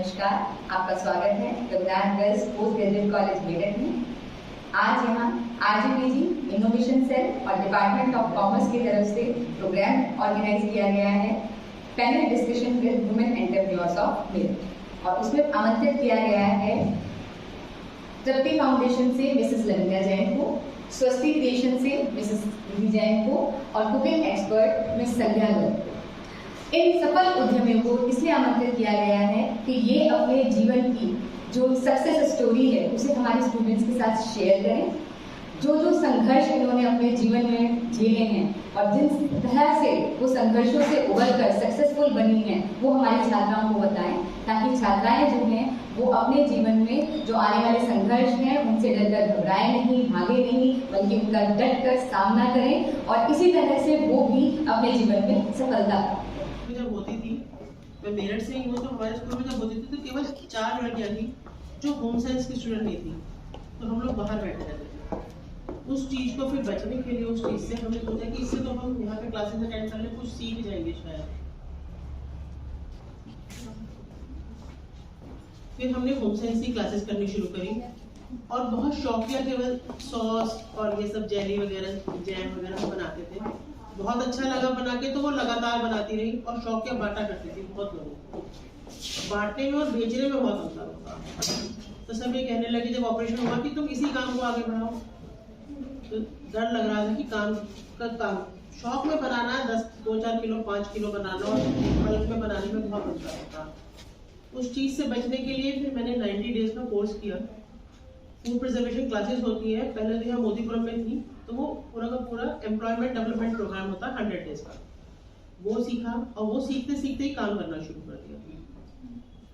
नमस्कार, आपका स्वागत है Raghunath girls post graduate college Meerut में। आज यहाँ RGPG इनोवेशन सेल और डिपार्टमेंट ऑफ कॉमर्स की तरफ से प्रोग्राम ऑर्गेनाइज किया गया है panel discussion with women entrepreneurs of Meerut, और उसमें आमंत्रित किया गया है तृप्ति फाउंडेशन से मिसेस लविंगा जैन को, स्वस्ति क्रिएशन से मिसेस निधि जैन को और कुकिंग एक्सपर्ट मिस संध्या गर्ग को। इन सफल उद्यमियों को इसलिए आमंत्रित किया गया है कि ये अपने जीवन की जो सक्सेस स्टोरी है उसे हमारे स्टूडेंट्स के साथ शेयर करें। जो संघर्ष इन्होंने अपने जीवन में झेले हैं और जिन तरह से वो संघर्षों से उबरकर सक्सेसफुल बनी हैं वो हमारी छात्राओं को बताएं, ताकि छात्राएं जो हैं वो अपने जीवन में जो आने वाले संघर्ष हैं उनसे डरकर घबराएं नहीं, भागे नहीं, बल्कि उनका डट कर सामना करें और इसी तरह से वो भी अपने जीवन में सफलता पाएं। जब होती थी, मैं मेरठ से ही हूँ, तो हमारे स्कूल में जब होती थी तो केवल 4 लड़कियाँ थी जो होम साइंस की स्टूडेंट नहीं थी, तो हम लोग बाहर बैठे रहते थे। उस चीज़ को फिर बचने के लिए उस चीज़ से हमने सोचा कि इससे तो हम यहाँ पे क्लासेस अटेंड कर लें, कुछ सीख जाएंगे शायद। फिर हमने होम साइंस की क्लासेस करनी शुरू करी और बहुत शौकिया केवल सॉस और ये सब जेली वगैरह जैम वगैरह बनाते थे। बहुत अच्छा लगा बना के, तो वो लगातार बनाती रही और शौकिया बांटा करती थी बहुत लोगों को। बांटने में और बेचने में बहुत अंतर होता। तो सब ये कहने लगे जब ऑपरेशन हुआ कि तुम इसी काम को आगे बढ़ाओ। तो डर लग रहा था कि काम शौक में बनाना 2-4 किलो 5 किलो बनाना और बल्क में बनाने में बहुत अंतर होता। उस चीज से बचने के लिए फिर मैंने 90 डेज का कोर्स किया। फूड प्रिजर्वेशन क्लासेस होती है, पहले तो यहाँ मोदीपुरम में थी, तो वो पूरा का पूरा एम्प्लॉयमेंट डेवलपमेंट प्रोग्राम होता है 100 डेज का। वो सीखा और वो सीखते सीखते ही काम करना शुरू कर दिया।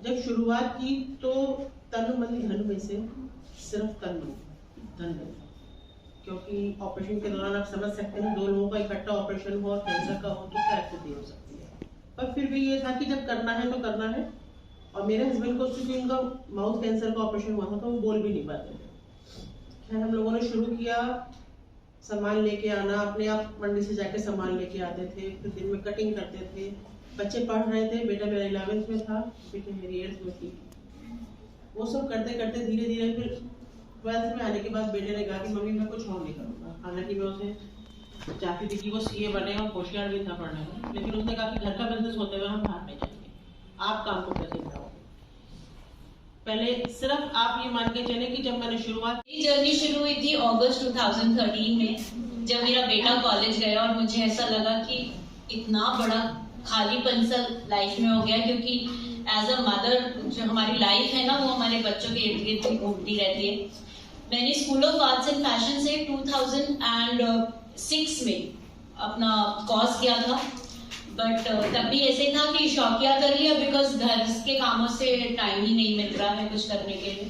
जब शुरुआत की तो तन मन धन में से सिर्फ तन मन धन बना, क्योंकि ऑपरेशन के दौरान आप समझ सकते हैं 2 लोगों का इकट्ठा ऑपरेशन हो और कैंसर का हो तो क्या स्थिति हो सकती है। पर फिर भी ये था कि जब करना है तो करना है। और मेरे हस्बैंड को क्योंकि उनका माउथ कैंसर का ऑपरेशन हुआ था तो वो बोल भी नहीं पाते थे। खैर हम लोगों ने शुरू किया, सामान लेके आना, अपने आप मंडी से जाके सामान लेके आते थे, फिर दिन में कटिंग करते थे। बच्चे पढ़ रहे थे, बेटा मेरा 11th में था, बेटी मेरी 8th में थी। वो सब करते करते धीरे धीरे फिर 12th में आने के बाद बेटे ने कहा कि मम्मी मैं कुछ और नहीं करूँगा। हालांकि मैं उसे चाहती थी कि वो CA बने और होशियार भी था पढ़ने में, लेकिन उसने कहा कि घर का बिजनेस होते हुए हम बाहर नहीं जाएंगे, आप काम को कैसे कराओगे। पहले सिर्फ आप ये मान के चले कि जब मैंने जर्नी शुरू हुई थी अगस्त 2013 में, जब मेरा बेटा कॉलेज गया और मुझे ऐसा लगा कि इतना बड़ा खालीपन सा लाइफ में हो गया, क्योंकि एज अ मदर जो हमारी लाइफ है ना वो हमारे बच्चों के इर्द गिर्द घूमती रहती है। मैंने school of arts and fashion से 2006 में अपना कोर्स किया था, बट तब भी ऐसे था कि शौकिया कर लिया, बिकॉज घर के कामों से टाइम ही नहीं मिल रहा है कुछ करने के लिए।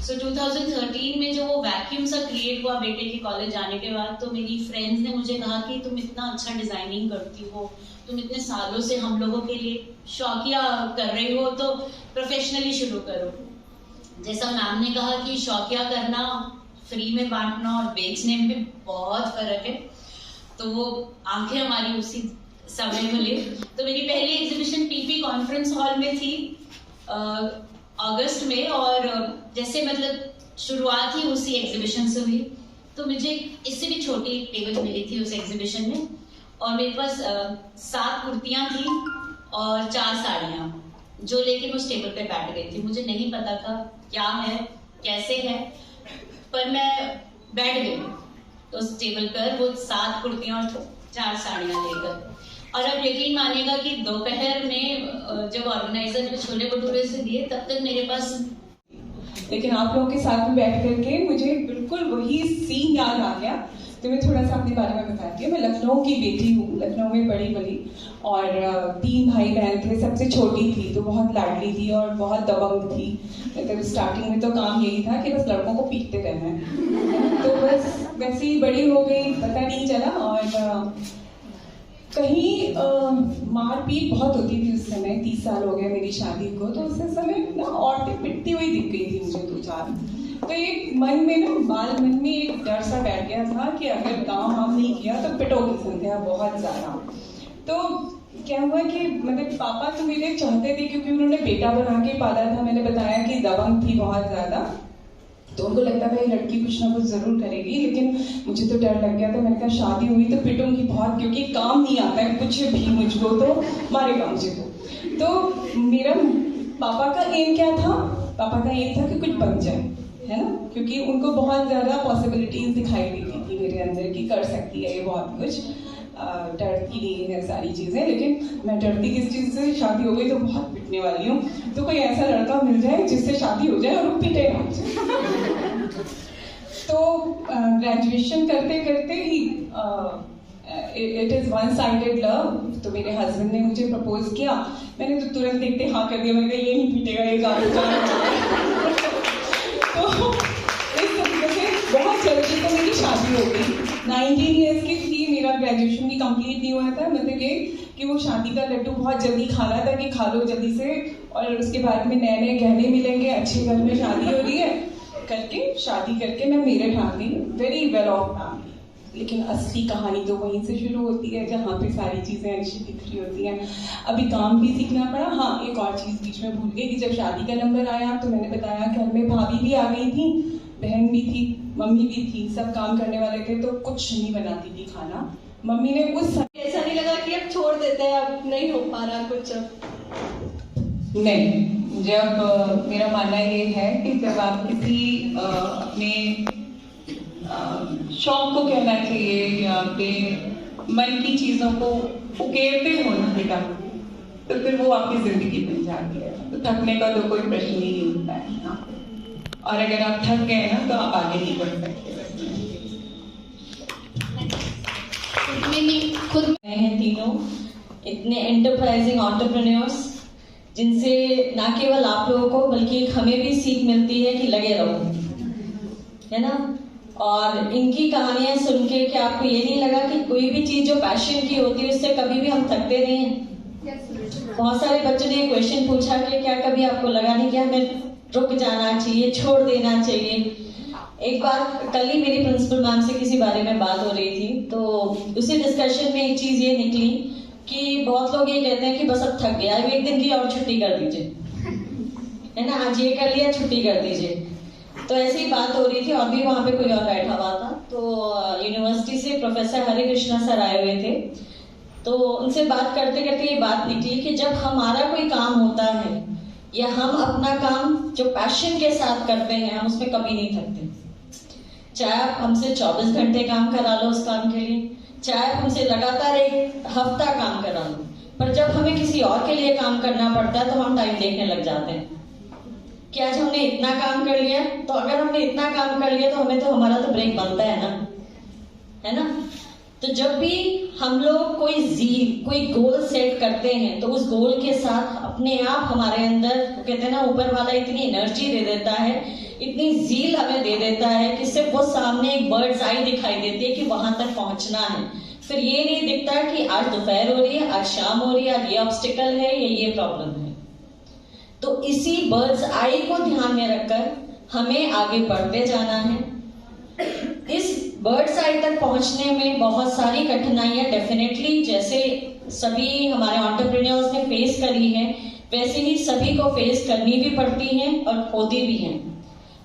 सो 2013 में जो वो वैक्यूम सा क्रिएट हुआ बेटे के कॉलेज जाने के बाद, तो मेरी फ्रेंड्स ने मुझे कहा कि तुम इतना अच्छा डिजाइनिंग करती हो, तुम इतने सालों से हम लोगों के लिए शौकिया कर रही हो, तो प्रोफेशनली शुरू करो। जैसा मैम ने कहा कि शौकिया करना, फ्री में बांटना और बेचने में बहुत फर्क है, तो वो आंखें हमारी उसी समय खुले। तो मेरी पहली एग्जीबिशन PP कॉन्फ्रेंस हॉल में थी अगस्त में, और जैसे मतलब शुरुआत ही उसी एग्जीबिशन से हुई। तो मुझे इससे भी छोटी टेबल मिली थी उस एग्जीबिशन में, और मेरे पास 7 कुर्तियां थी और 4 साड़ियां, जो लेके उस टेबल पे बैठ गई थी। मुझे नहीं पता था क्या है कैसे है, पर मैं बैठ गई तो उस टेबल पर वो 7 कुर्तियां और 4 साड़ियां लेकर। और अब यकीन मानिएगा कि दोपहर में जब ऑर्गेनाइजर ने छोले भटूरे से दिए तब तक मेरे पास, लेकिन आप लोगों के साथ में बैठ करके मुझे बिल्कुल वही सीन याद आ गया। तो मैं थोड़ा सा अपने बारे में बताती हूँ। मैं लखनऊ की बेटी हूँ, लखनऊ में पढ़ी बड़ी, और 3 भाई बहन थे, सबसे छोटी थी तो बहुत लाडली थी और बहुत दबंग थी। मतलब स्टार्टिंग में तो काम यही था कि बस लड़कों को पीटते रहना है, तो बस वैसे ही बड़ी हो गई, पता नहीं चला। और कहीं मारपीट बहुत होती थी उस समय, 30 साल हो गए मेरी शादी को, तो उस समय ना औरतें पिटती हुई दिख गई थी मुझे 2-4। तो एक मन में ना मन में एक डर सा बैठ गया था कि अगर काम हम नहीं किया तो पिटोगी संध्या बहुत ज्यादा। तो क्या हुआ कि मतलब पापा तो मेरे चाहते थे, क्योंकि उन्होंने बेटा बना के पाला था। मैंने बताया कि दबंग थी बहुत ज्यादा, तो उनको लगता था ये लड़की कुछ ना कुछ जरूर करेगी। लेकिन मुझे तो डर लग गया था। मैंने कहा शादी हुई तो पिटूंगी बहुत, क्योंकि काम नहीं आता है कुछ भी मुझको, तो मारेगा मुझे। तो मेरा पापा का एम क्या था? पापा का एम था कि कुछ बन जाए, है ना, क्योंकि उनको बहुत ज्यादा पॉसिबिलिटीज दिखाई देती थी मेरे अंदर कि कर सकती है ये बहुत कुछ। डरती नहीं है सारी चीजें, लेकिन मैं डरती किस चीज से? शादी हो गई तो बहुत पिटने वाली हूँ। तो कोई ऐसा लड़का मिल जाए जिससे शादी हो जाए और वो पिटे ना मुझे। तो ग्रेजुएशन करते करते ही it is one sided love. तो मेरे हस्बैंड ने मुझे प्रपोज किया, मैंने तो तुरंत देखते हाँ कर दिया। मैंने कहा ये नहीं पीटेगा, ये तो इस तरीके से बहुत जल्दी तो मेरी शादी हो गई। 19 ईयर्स की थी, मेरा ग्रेजुएशन भी कंप्लीट नहीं हुआ था। मतलब कि वो शादी का लड्डू बहुत जल्दी खाना था कि खा लो जल्दी से, और उसके बाद में नए नए गहने मिलेंगे, अच्छे घर में शादी हो रही है करके। शादी करके मैं मेरठ आ गई, वेरी वेल ऑफ फैमिली। लेकिन असली कहानी तो वहीं से शुरू होती है जहाँ पे सारी चीजें अच्छी दिख रही होती हैं। अभी काम भी सीखना पड़ा। हाँ, एक और चीज बीच में भूल गई कि जब शादी का नंबर आया तो मैंने बताया घर में भाभी भी आ गई थी, बहन भी थी, मम्मी भी थी, सब काम करने वाले थे, तो कुछ नहीं बनाती थी खाना। मम्मी ने उस ऐसा नहीं लगा कि अब छोड़ देते हैं, अब नहीं हो पा रहा कुछ? अब नहीं, जब मेरा मानना ये है कि जब आप किसी अपने शौक को कहना चाहिए या अपने मन की चीजों को उकेरते हो ना बेटा, तो फिर वो आपकी जिंदगी बन जाती है। तो थकने का तो कोई प्रश्न ही नहीं होता है ना। और अगर आप थक गए ना तो आप आगे नहीं बढ़ सकते। खुद में हैं तीनों इतने एंटरप्राइजिंग एंटरप्रेन्योर्स, जिनसे ना केवल आप लोगों को बल्कि हमें भी सीख मिलती है कि लगे रहो, है ना। और इनकी कहानियां सुन के कि आपको ये नहीं लगा कि कोई भी चीज जो पैशन की होती है उससे कभी भी हम थकते नहीं हैं। बहुत सारे बच्चों ने क्वेश्चन पूछा कि क्या कभी आपको लगा नहीं कि हमें रुक जाना चाहिए, छोड़ देना चाहिए? एक बार कल ही मेरी प्रिंसिपल मैम से किसी बारे में बात हो रही थी, तो उसी डिस्कशन में एक चीज ये निकली कि बहुत लोग ये कहते हैं कि बस अब थक गया, एक दिन की और छुट्टी कर दीजिए, है ना, आज ये कर लिया छुट्टी कर दीजिए। तो ऐसी ही बात हो रही थी और भी वहां पे कोई और बैठा हुआ था। तो यूनिवर्सिटी से प्रोफेसर हरे कृष्णा सर आए हुए थे, तो उनसे बात करते करते ये बात निकली कि जब हमारा कोई काम होता है या हम अपना काम जो पैशन के साथ करते हैं हम उसमें कभी नहीं थकते। चाहे आप हमसे 24 घंटे काम करा लो उस काम के लिए, चाहे आप हमसे लगातार एक हफ्ता काम करा लो, पर जब हमें किसी और के लिए काम करना पड़ता है तो हम टाइम देखने लग जाते हैं कि आज हमने इतना काम कर लिया। तो अगर हमने इतना काम कर लिया तो हमें तो हमारा तो ब्रेक बनता है ना, है ना। तो जब भी हम लोग कोई गोल सेट करते हैं तो उस गोल के साथ अपने आप हमारे अंदर, कहते हैं ना, ऊपर वाला इतनी एनर्जी दे देता है, इतनी जील हमें दे देता है कि सिर्फ वो सामने एक बर्ड्स आई दिखाई देती है कि वहां तक पहुंचना है। फिर ये नहीं दिखता कि आज दोपहर हो रही है, आज शाम हो रही है, आज ये ऑब्स्टिकल है या ये प्रॉब्लम है। तो इसी बर्ड्स आई को ध्यान में रखकर हमें आगे बढ़ते जाना है। इस बर्ड्स आई तक पहुंचने में बहुत सारी कठिनाइयां डेफिनेटली, जैसे सभी हमारे एंटरप्रेन्योर्स ने फेस करी है, वैसे ही सभी को फेस करनी भी पड़ती हैं और होती भी हैं।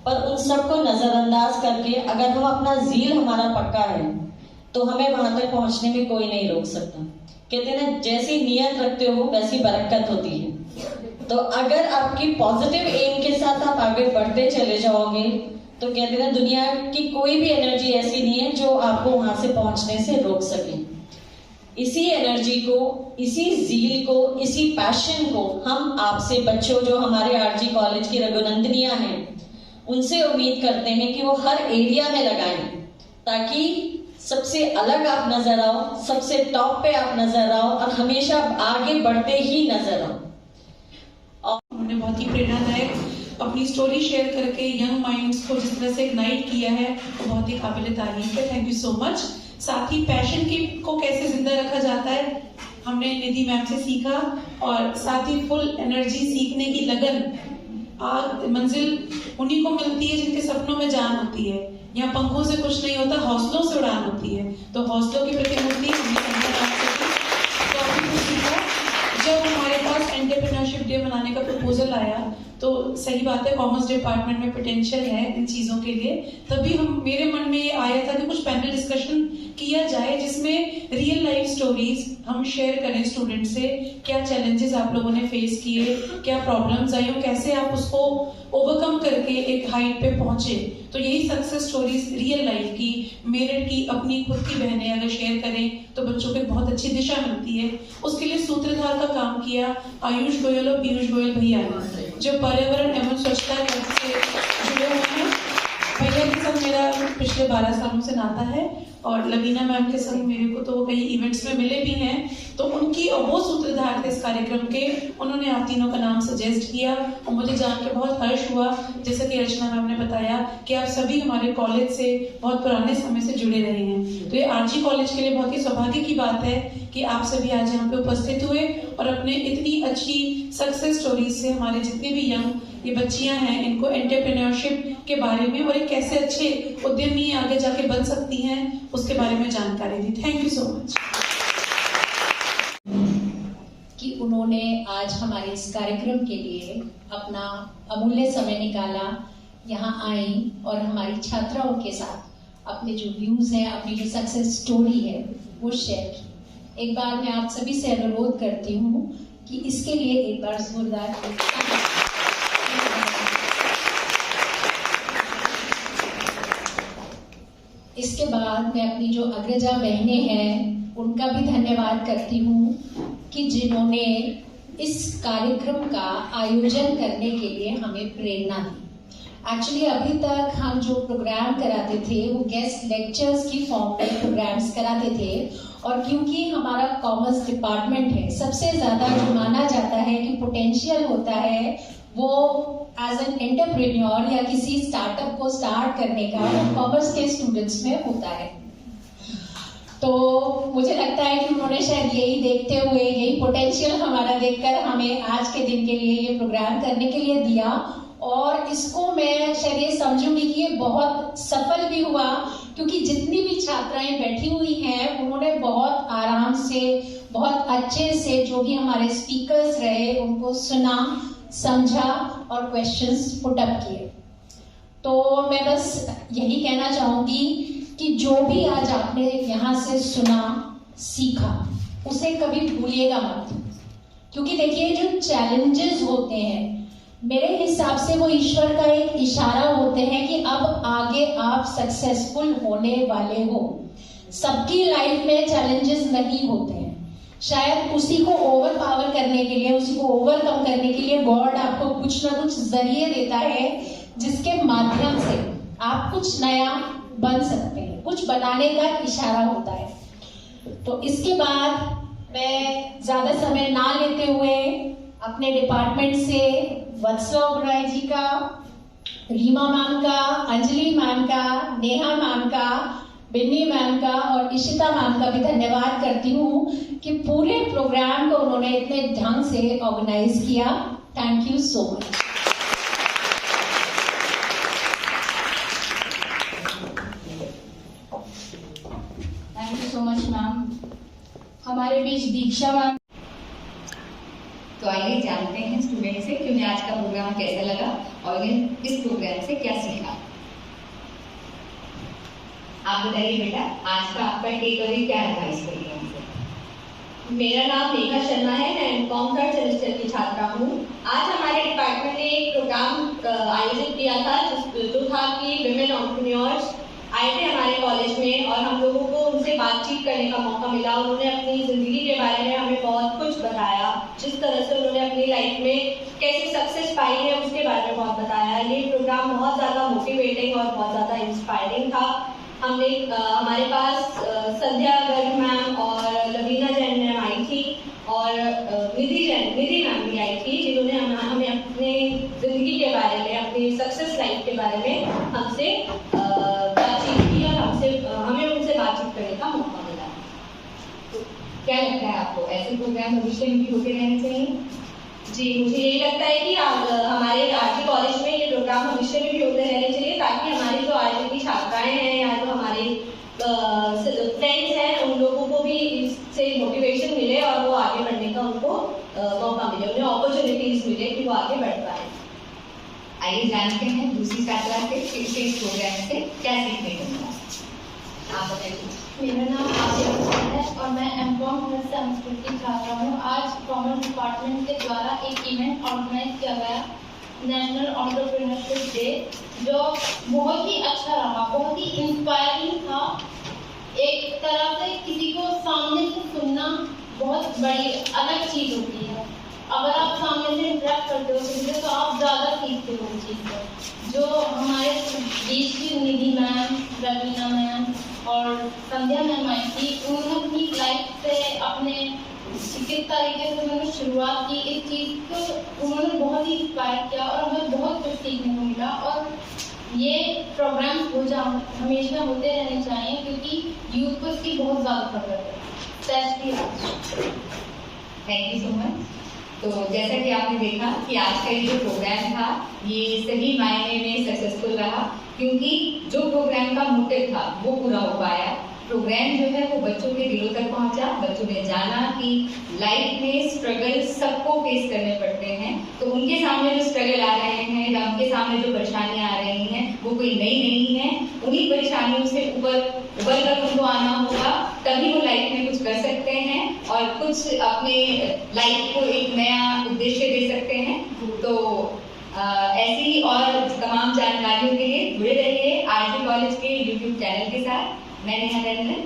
पर उन सबको नजरअंदाज करके अगर हम अपना जील हमारा पक्का है तो हमें वहां तक पहुंचने में कोई नहीं रोक सकता। कहते हैं ना, जैसी नीयत रखते हो वैसी बरकत होती है। तो अगर आपकी पॉजिटिव एम के साथ आप आगे बढ़ते चले जाओगे तो कहते हैं ना, दुनिया की कोई भी एनर्जी ऐसी नहीं है जो आपको वहां से पहुंचने से रोक सके। इसी एनर्जी को, इसी जील को, इसी पैशन को हम आपसे बच्चों जो हमारे आरजी कॉलेज की रघुनंदनियां हैं उनसे उम्मीद करते हैं कि वो हर एरिया में लगाएं, ताकि सबसे अलग आप नजर आओ, सबसे टॉप पे आप नजर आओ और हमेशा आगे बढ़ते ही नजर आओ। उन्होंने बहुत ही प्रेरणादायक अपनी स्टोरी शेयर करके यंग माइंड्स को जिस तरह से इग्नाइट किया है वो बहुत ही काबिल तारीफ है। Thank you so much. साथ ही पैशन को कैसे जिंदा रखा जाता है हमने निधि मैम से सीखा, और साथ ही फुल एनर्जी, सीखने की लगन, मंजिल उन्हीं को मिलती है जिनके सपनों में जान होती है। यहाँ पंखों से कुछ नहीं होता, हौसलों से उड़ान होती है। तो हौसलों के प्रति मुक्ति हमने सीखा। बनाने का प्रपोजल आया तो सही बात है, कॉमर्स डिपार्टमेंट में पोटेंशियल है इन चीज़ों के लिए। तभी मेरे मन में ये आया था कि कुछ पैनल डिस्कशन किया जाए जिसमें रियल लाइफ स्टोरीज हम शेयर करें स्टूडेंट से। क्या चैलेंजेस आप लोगों ने फेस किए, क्या प्रॉब्लम्स आई और कैसे आप उसको ओवरकम करके एक हाइट पे पहुंचे। तो यही सक्सेस स्टोरीज रियल लाइफ की, मेरिट की, अपनी खुद की बहनें अगर शेयर करें तो बच्चों को एक बहुत अच्छी दिशा मिलती है। उसके लिए सूत्रधार का काम किया आयुष गोयल और पीयूष गोयल भैया ने, जो पर्यावरण एवं स्वच्छता से जुड़े हुए हैं। भैया के साथ मेरा पिछले 12 सालों से नाता है और लवीना मैम के संग मेरे को तो कई इवेंट्स में मिले भी हैं। तो उनकी और वो सूत्रधार थे इस कार्यक्रम के, उन्होंने आप तीनों का नाम सजेस्ट किया और मुझे जान के बहुत हर्ष हुआ, जैसा कि अर्चना मैम ने बताया कि आप सभी हमारे कॉलेज से बहुत पुराने समय से जुड़े रहे हैं। तो ये आरजी कॉलेज के लिए बहुत ही सौभाग्य की बात है कि आप सभी आज यहाँ पे उपस्थित हुए और अपने इतनी अच्छी सक्सेस स्टोरीज से हमारे जितने भी यंग ये बच्चियां हैं इनको एंटरप्रेन्योरशिप के बारे में और एक कैसे अच्छे उद्यमी आगे जाके बन सकती हैं उसके बारे में जानकारी दी। थैंक यू सो मच कि उन्होंने आज हमारे इस कार्यक्रम के लिए अपना अमूल्य समय निकाला, यहाँ आई और हमारी छात्राओं के साथ अपने जो व्यूज हैं, अपनी जो सक्सेस स्टोरी है वो शेयर की। एक बार मैं आप सभी से अनुरोध करती हूँ कि इसके लिए एक बार जोरदार इसके बाद मैं अपनी जो अग्रजा बहनें हैं उनका भी धन्यवाद करती हूँ कि जिन्होंने इस कार्यक्रम का आयोजन करने के लिए हमें प्रेरणा दी। एक्चुअली अभी तक हम जो प्रोग्राम कराते थे वो गेस्ट लेक्चर्स की फॉर्म में प्रोग्राम्स कराते थे और क्योंकि हमारा कॉमर्स डिपार्टमेंट है, सबसे ज़्यादा जो माना जाता है कि पोटेंशियल होता है वो एज एन एंटरप्रेन्योर या किसी स्टार्टअप को स्टार्ट करने का कॉमर्स के स्टूडेंट्स में होता है। तो मुझे लगता है कि उन्होंने शायद यही देखते हुए, यही पोटेंशियल हमारा देखकर हमें आज के दिन के लिए ये प्रोग्राम करने के लिए दिया और इसको मैं शायद ये समझूंगी कि ये बहुत सफल भी हुआ क्योंकि जितनी भी छात्राएं बैठी हुई हैं उन्होंने बहुत आराम से, बहुत अच्छे से जो भी हमारे स्पीकर्स रहे उनको सुना, समझा और क्वेश्चंस पुट अप किए। तो मैं बस यही कहना चाहूंगी कि जो भी आज आपने यहाँ से सुना, सीखा, उसे कभी भूलिएगा मत, क्योंकि देखिए जो चैलेंजेस होते हैं मेरे हिसाब से वो ईश्वर का एक इशारा होते हैं कि अब आगे आप सक्सेसफुल होने वाले हो। सबकी लाइफ में चैलेंजेस नहीं होते हैं, शायद उसी को ओवर पावर करने के लिए, उसी को ओवरकम करने के लिए गॉड आपको कुछ ना कुछ जरिए देता है जिसके माध्यम से आप कुछ नया बन सकते हैं, कुछ बनाने का इशारा होता है। तो इसके बाद मैं ज्यादा समय ना लेते हुए अपने डिपार्टमेंट से वत्सला ओबराय जी का, रीमा मैम का, अंजलि मैम का, नेहा मैम का, बिन्नी मैम का और इशिता मैम का भी धन्यवाद करती हूँ कि पूरे प्रोग्राम को उन्होंने इतने ढंग से ऑर्गेनाइज किया। Thank you so much. Thank you so much ma'am. हमारे बीच दीक्षा मैम। तो आइए जानते हैं स्टूडेंट से कि उन्हें आज का प्रोग्राम कैसा लगा और उन्हें इस प्रोग्राम से क्या सीखा। आप बताइए बेटा, आज का आपका टेक अवे क्या रहा इस प्रोग्राम से? मेरा नाम नेहा शर्मा है, मैं एमकॉम थर्ड सेमेस्टर की छात्रा हूँ। आज हमारे डिपार्टमेंट ने एक प्रोग्राम आयोजित किया था जो था कि विमेन एंटरप्रेन्योर्स आए थे हमारे कॉलेज में और हम लोगों को उनसे बातचीत करने का मौका मिला। उन्होंने अपनी ज़िंदगी के बारे में हमें बहुत कुछ बताया, जिस तरह से उन्होंने अपनी लाइफ में कैसे सक्सेस पाई है उसके बारे में बहुत बताया। ये प्रोग्राम बहुत ज़्यादा मोटिवेटिंग और बहुत ज़्यादा इंस्पायरिंग था। हमने हमारे पास संध्या गर्ग मैम और लवीना जैन मैम आई थी और निधि मैम भी आई थी, जिन्होंने हमें अपने ज़िंदगी के बारे में, अपनी सक्सेस लाइफ के बारे में हमसे बातचीत की और हमें उनसे बातचीत करने का मौका मिला। तो क्या लगता है आपको, ऐसे प्रोग्राम भविष्य में भी होते रहने चाहिए? जी, मुझे यही लगता है कि हमारे आरजी कॉलेज में ये प्रोग्राम भविष्य में भी होते रहने चाहिए ताकि हमारी जो आरजी की छात्राएं हैं या जो हमारे फ्रेंड्स हैं उन लोगों को भी इससे मोटिवेशन मिले और वो आगे बढ़ने का उनको मौका मिले, उन्हें अपॉर्चुनिटीज मिले आइए जानते हैं दूसरी छात्रा से कि उसे इस प्रोग्राम से क्या सीखने को मिला। आप बताइए। मेरा नाम आदित्य हुसैन है और मैं एमकॉम संस्कृत की छात्रा हूँ। आज कॉमर्स डिपार्टमेंट के द्वारा एक इवेंट ऑर्गेनाइज किया गया, नेशनल एंटरप्रेन्योरशिप डे, जो बहुत ही अच्छा रहा, बहुत ही इंस्पायरिंग था। एक तरह से किसी को सामने से सुनना बहुत बड़ी अलग चीज़ होती है। अगर आप सामने से इंटरेक्ट करते हो किसी से तो आप ज़्यादा सीखते हो उस चीज़ को। जो हमारे बीच की निधि मैम, रवीना मैम और संध्या मैम आई थी, उन्होंने अपनी लाइफ से अपने किस तरीके से उन्होंने शुरुआत की इस चीज़ को, उन्होंने बहुत ही इंस्पायर किया और हमें बहुत कुछ सीखने को मिला। और ये प्रोग्राम्स हमेशा होते रहने चाहिए क्योंकि यूथ को इसकी बहुत ज़्यादा ज़रूरत है। Thank you so much. तो जैसा कि आपने देखा कि आज का ये जो प्रोग्राम था ये सही मायने में सक्सेसफुल रहा, क्योंकि जो प्रोग्राम का मोटिव था वो पूरा हो पाया। प्रोग्राम जो है वो बच्चों के दिलों तक पहुंचा, बच्चों ने जाना कि लाइफ में स्ट्रगल सबको फेस करने पड़ते हैं, तो उनके सामने जो स्ट्रगल आ रहे हैं या उनके सामने जो परेशानियां आ रही हैं वो कोई नई नहीं है। उन्हीं परेशानियों से उबर कर उनको आना होगा, तभी वो लाइफ में कुछ कर सकते हैं और कुछ अपने लाइफ को एक नया उद्देश्य दे सकते हैं। तो ऐसी और तमाम जानकारियों के लिए जुड़े रहिए आरजी कॉलेज के यूट्यूब चैनल के साथ। मैं नेहा रंजन।